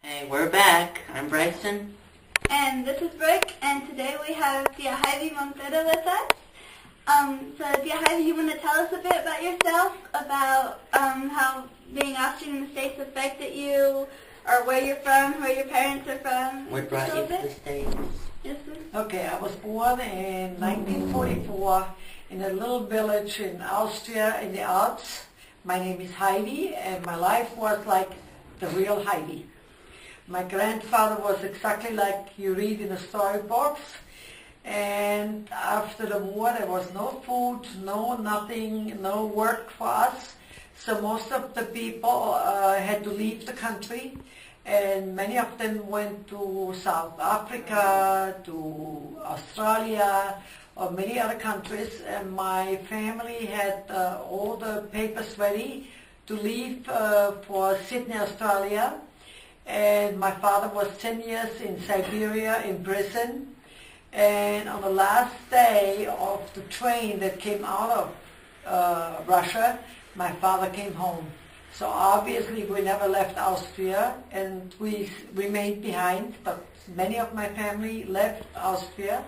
Hey, we're back. I'm Bryson. And this is Brooke, and today we have Tia Heidi Montero with us. So Tia Heidi, you want to tell us a bit about yourself, about how being Austrian in the States affected you, or where you're from, where your parents are from? What brought you to the States? Yes, sir. Okay, I was born in 1944 in a little village in Austria in the Alps. My name is Heidi, and my life was like the real Heidi. My grandfather was exactly like you read in the storybooks, and after the war there was no food, nothing, no work for us. So most of the people had to leave the country, and many of them went to South Africa, to Australia, or many other countries. And my family had all the papers ready to leave for Sydney, Australia. And my father was 10 years in Siberia in prison. And on the last day of the train that came out of Russia, my father came home. So obviously we never left Austria, and we remained behind, but many of my family left Austria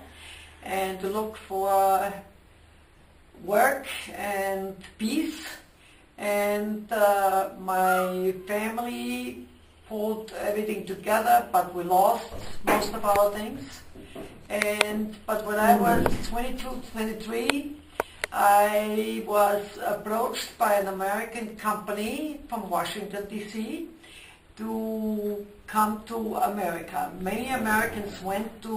and to look for work and peace. And my family pulled everything together, but we lost most of our things. But when I was 22, 23, I was approached by an American company from Washington, D.C. to come to America. Many Americans went to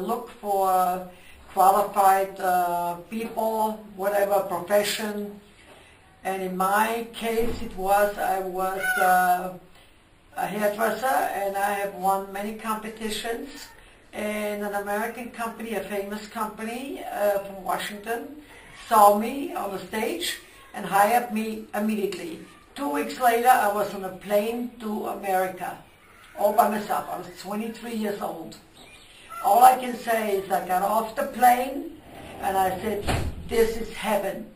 look for qualified people, whatever profession. And in my case, I was a hairdresser, and I have won many competitions. And an American company, a famous company from Washington, saw me on the stage and hired me immediately. 2 weeks later, I was on a plane to America, all by myself. I was 23 years old. All I can say is I got off the plane and I said, this is heaven.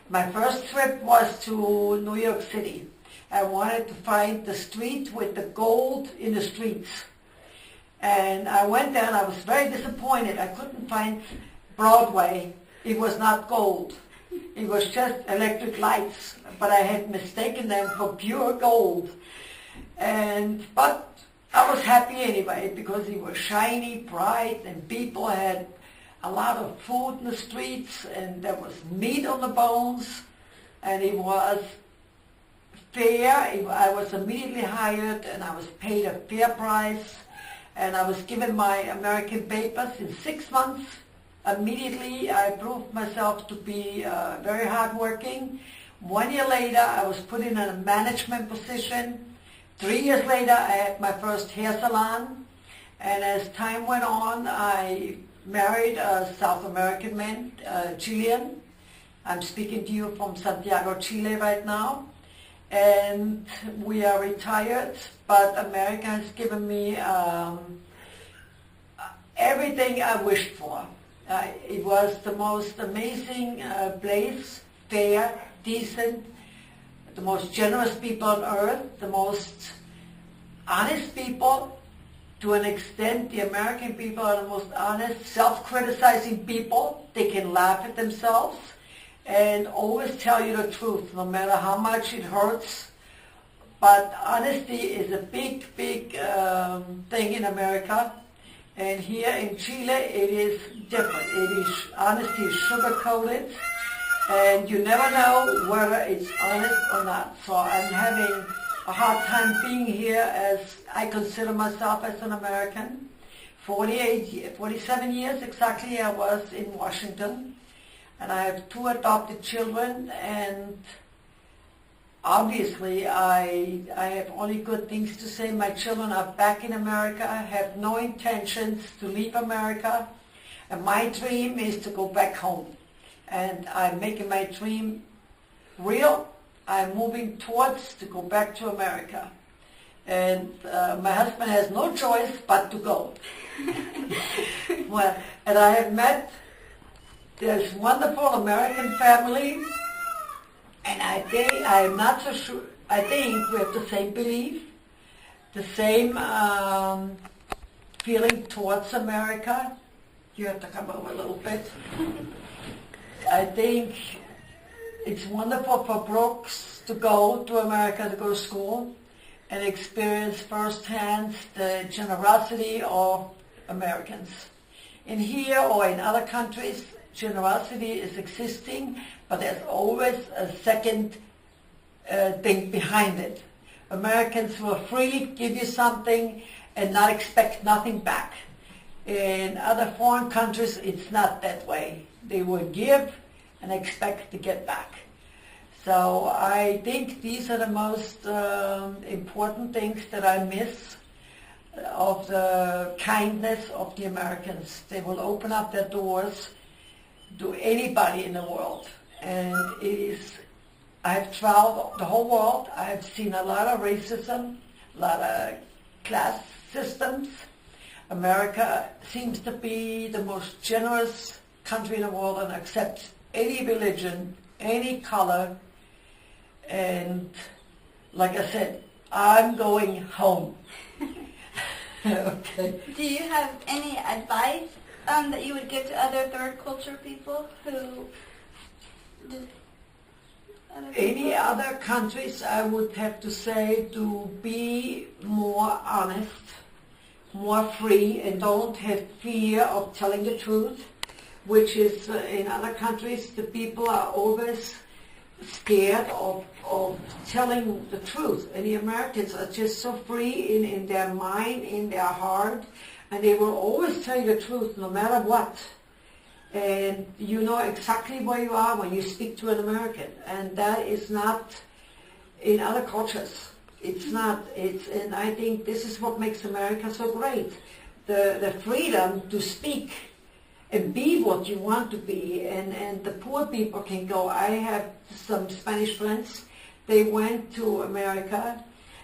My first trip was to New York City. I wanted to find the street with the gold in the streets. And I went there and I was very disappointed. I couldn't find Broadway. It was not gold. It was just electric lights, but I had mistaken them for pure gold. But I was happy anyway because it was shiny, bright, and people had a lot of food in the streets, and there was meat on the bones, and it was fair. I was immediately hired, and I was paid a fair price, and I was given my American papers in 6 months. Immediately, I proved myself to be very hardworking. 1 year later, I was put in a management position. 3 years later, I had my first hair salon. And as time went on, I married a South American man, Chilean. I'm speaking to you from Santiago, Chile right now. And we are retired, but America has given me everything I wished for. It was the most amazing place, fair, decent, the most generous people on earth, the most honest people. To an extent, the American people are the most honest, self-criticizing people. They can laugh at themselves and always tell you the truth, no matter how much it hurts. But honesty is a big, big thing in America. And here in Chile, it is different. Honesty is sugar-coated, and you never know whether it's honest or not. So I'm having a hard time being here, as I consider myself as an American. 47 years exactly I was in Washington, and I have 2 adopted children, and obviously, I have only good things to say. My children are back in America. I have no intentions to leave America. And my dream is to go back home. And I'm making my dream real. I'm moving towards to go back to America. And my husband has no choice but to go. Well, and I have met this wonderful American family. And I'm not so sure. I think we have the same belief. the same feeling towards America. You have to come over a little bit. I think it's wonderful for Brooks to go to America to go to school and experience firsthand the generosity of Americans. In here or in other countries, generosity is existing, but there's always a second thing behind it. Americans will freely give you something and not expect nothing back. In other foreign countries, it's not that way. They will give and expect to get back. So I think these are the most important things that I miss of the kindness of the Americans. They will open up their doors to anybody in the world. And I have traveled the whole world. I have seen a lot of racism, a lot of class systems. America seems to be the most generous country in the world and accepts any religion, any color. And like I said, I'm going home. Okay. Do you have any advice that you would give to other third culture people who... Any other countries, I would have to say to be more honest, more free, and don't have fear of telling the truth, which is in other countries the people are always scared of telling the truth. And the Americans are just so free in their mind, in their heart, and they will always tell you the truth no matter what. And you know exactly where you are when you speak to an American, and that is not in other cultures. It's not. And I think this is what makes America so great: the freedom to speak and be what you want to be. And the poor people can go. I have some Spanish friends. They went to America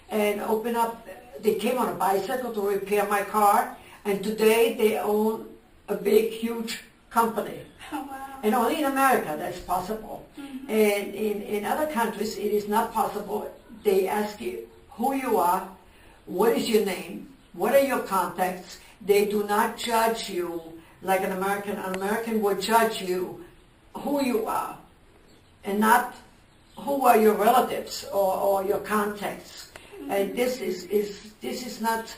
and opened up. They came on a bicycle to repair my car, and today they own a big, huge company. Oh, wow. And only in America that's possible. Mm-hmm. And in other countries it is not possible. They ask you who you are, what is your name, what are your contacts. They do not judge you like an American. An American would judge you who you are and not who are your relatives or your contacts. Mm-hmm. And this is not,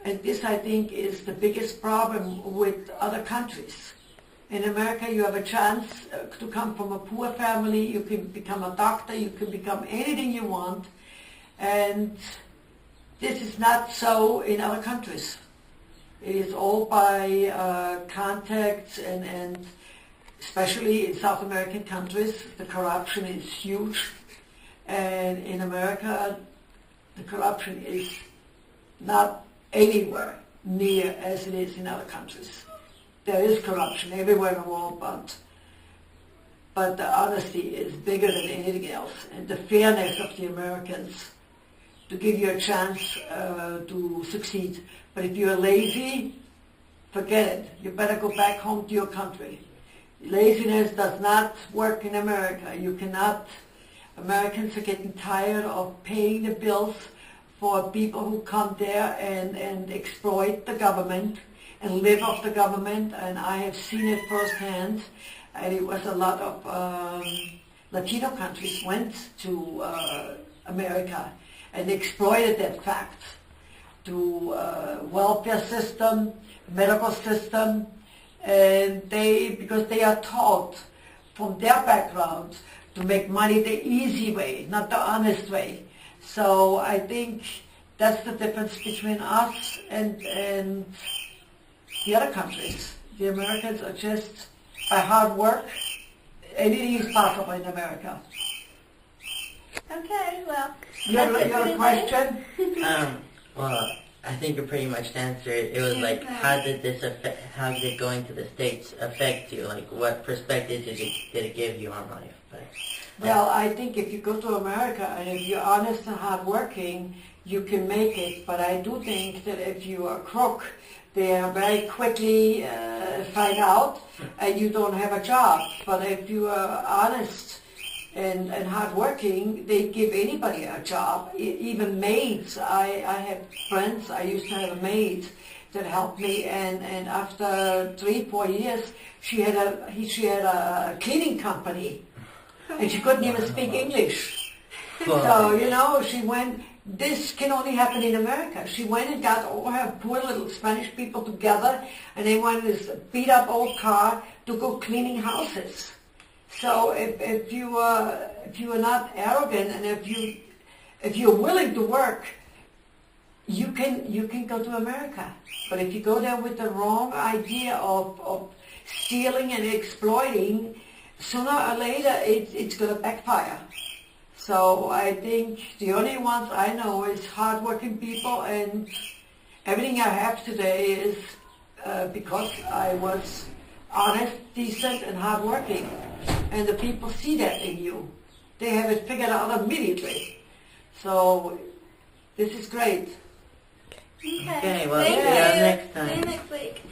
and this I think is the biggest problem with other countries. In America, you have a chance to come from a poor family. You can become a doctor. You can become anything you want. And this is not so in other countries. It is all by contacts, and especially in South American countries, the corruption is huge. And in America, the corruption is not anywhere near as it is in other countries. There is corruption everywhere in the world, but the honesty is bigger than anything else, and the fairness of the Americans to give you a chance to succeed. But if you're lazy, forget it. You better go back home to your country. Laziness does not work in America. You cannot. Americans are getting tired of paying the bills for people who come there and exploit the government and live off the government, and I have seen it firsthand. And it was a lot of Latino countries went to America and exploited that fact to welfare system, medical system, and because they are taught from their background to make money the easy way, not the honest way. So I think that's the difference between us and the other countries. The Americans are just, by hard work, anything is possible in America. Okay, well... You have a question? Well, I think you pretty much answered it. It was like, how did going to the States affect you? Like, what perspective did it give you on life? But, well, I think if you go to America and if you're honest and hardworking, you can make it. But I do think that if you are a crook, they very quickly find out and you don't have a job. But if you are honest and hardworking, they give anybody a job, even maids. I have friends, I used to have a maid that helped me, and after 3-4 years, she had a cleaning company, and she couldn't even speak English. So, you know, she went, this can only happen in America. She went and got all her poor little Spanish people together, and they went in this beat up old car to go cleaning houses. So if you are not arrogant, and if you're willing to work, you can go to America. But if you go there with the wrong idea of stealing and exploiting, sooner or later it's going to backfire. So I think the only ones I know is hardworking people, and everything I have today is because I was honest, decent, and hardworking. And the people see that in you. They have it figured out immediately. So this is great. Okay, Okay, well, see you next time. See you next week.